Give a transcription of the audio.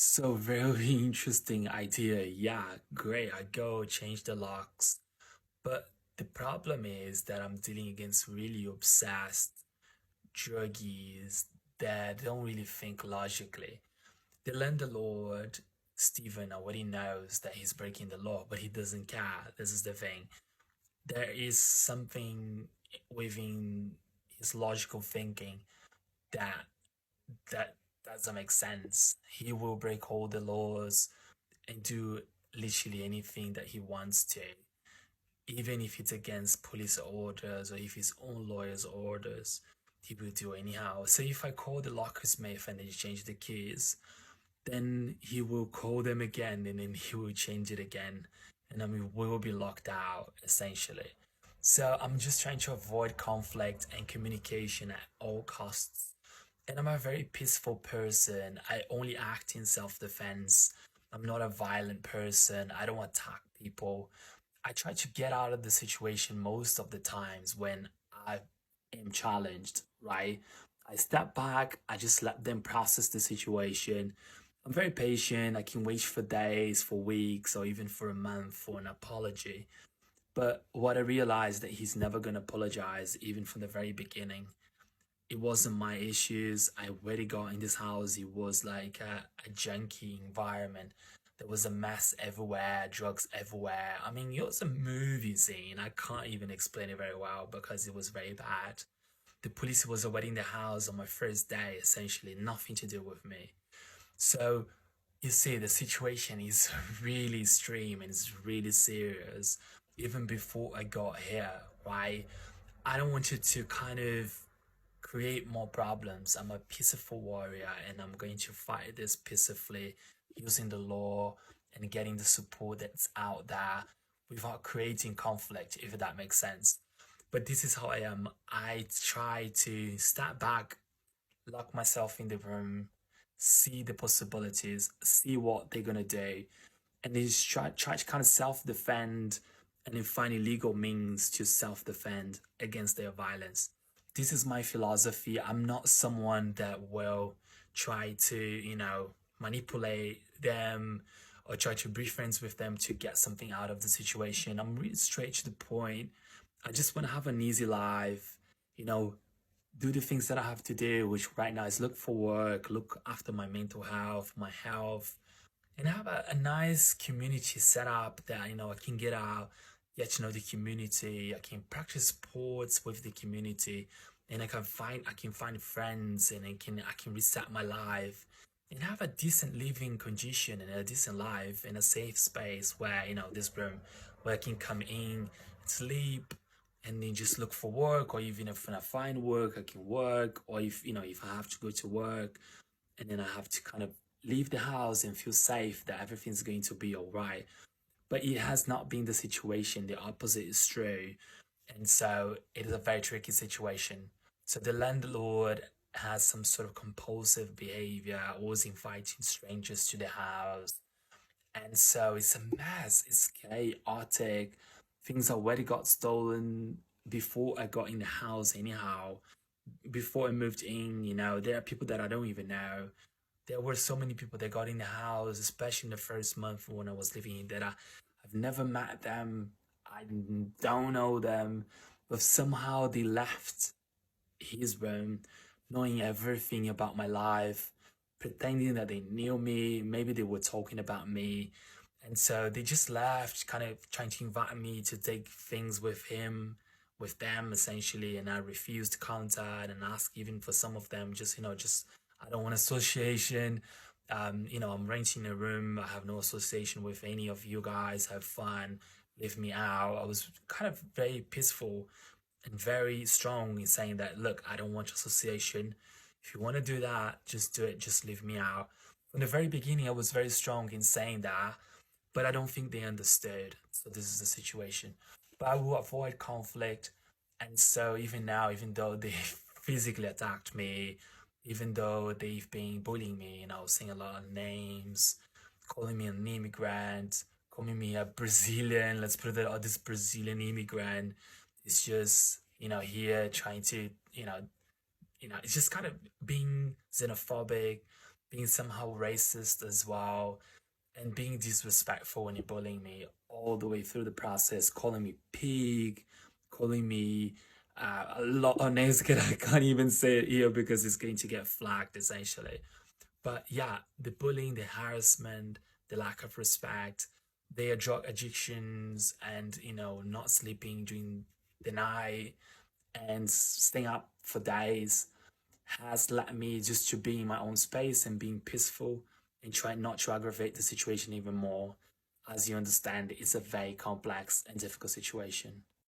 So very interesting idea. Yeah, great. I go change the locks. But the problem is that I'm dealing against really obsessed druggies that don't really think logically. The landlord, Stephen, already knows that he's breaking the law, but he doesn't care. This is the thing. There is something within his logical thinking that that doesn't make sense. He will break all the laws and do literally anything that he wants to, even if it's against police orders or if his own lawyer's orders, he will do anyhow. So if I call the locksmith and they change the keys, then he will call them again and then he will change it again. And I mean, we will be locked out essentially. So I'm just trying to avoid conflict and communication at all costs. And I'm a very peaceful person. I only act in self defense. I'm not a violent person. I don't attack people. I try to get out of the situation most of the times when I am challenged, right? I step back, I just let them process the situation. I'm very patient. I can wait for days, for weeks, or even for a month for an apology. But what I realized that he's never going to apologize, even from the very beginning. It wasn't my issues. I already got in this house. It was like a junky environment. There was a mess everywhere, drugs everywhere. I mean, it was a movie scene. I can't even explain it very well because it was very bad. The police was already in the house on my first day, essentially, nothing to do with me. So you see, the situation is really extreme and it's really serious. Even before I got here, right? I don't want you to kind of create more problems. I'm a peaceful warrior and I'm going to fight this peacefully using the law and getting the support that's out there without creating conflict, if that makes sense. But this is how I am. I try to step back, lock myself in the room, see the possibilities, see what they're gonna do, and then just try to kind of self defend and then find illegal means to self defend against their violence. This is my philosophy. I'm not someone that will try to, manipulate them or try to be friends with them to get something out of the situation. I'm really straight to the point. I just want to have an easy life, you know, do the things that I have to do, which right now is look for work, look after my mental health, my health, and have a nice community set up that I can get out, get to know the community. I can practice sports with the community, and I can find friends, and I can reset my life and have a decent living condition and a decent life in a safe space where this room where I can come in, sleep, and then just look for work, or even if I find work, I can work, or if I have to go to work and then I have to kind of leave the house and feel safe that everything's going to be all right. But it has not been the situation. The opposite is true. And so it is a very tricky situation. So the landlord has some sort of compulsive behavior, always inviting strangers to the house. And so it's a mess. It's chaotic. Things already got stolen before I got in the house, anyhow. Before I moved in, there are people that I don't even know. There were so many people that got in the house, especially in the first month when I was living in that I've never met them. I don't know them, but somehow they left his room knowing everything about my life, pretending that they knew me. Maybe they were talking about me. And so they just left, kind of trying to invite me to take things with them essentially. And I refused to contact and ask even for some of them, just I don't want association. I'm renting a room. I have no association with any of you guys. Have fun. Leave me out. I was kind of very peaceful and very strong in saying that, look, I don't want association. If you want to do that, just do it. Just leave me out. From the very beginning, I was very strong in saying that, but I don't think they understood. So this is the situation. But I will avoid conflict. And so even now, even though they physically attacked me, even though they've been bullying me, saying a lot of names, calling me an immigrant, calling me a Brazilian, let's put it that, oh, this Brazilian immigrant is just, here trying to, it's just kind of being xenophobic, being somehow racist as well, and being disrespectful when you're bullying me all the way through the process, calling me pig, calling me a lot of names that I can't even say it here because it's going to get flagged essentially. But yeah, the bullying, the harassment, the lack of respect, their drug addictions, and not sleeping during the night and staying up for days has led me just to be in my own space and being peaceful and try not to aggravate the situation even more. As you understand, it's a very complex and difficult situation.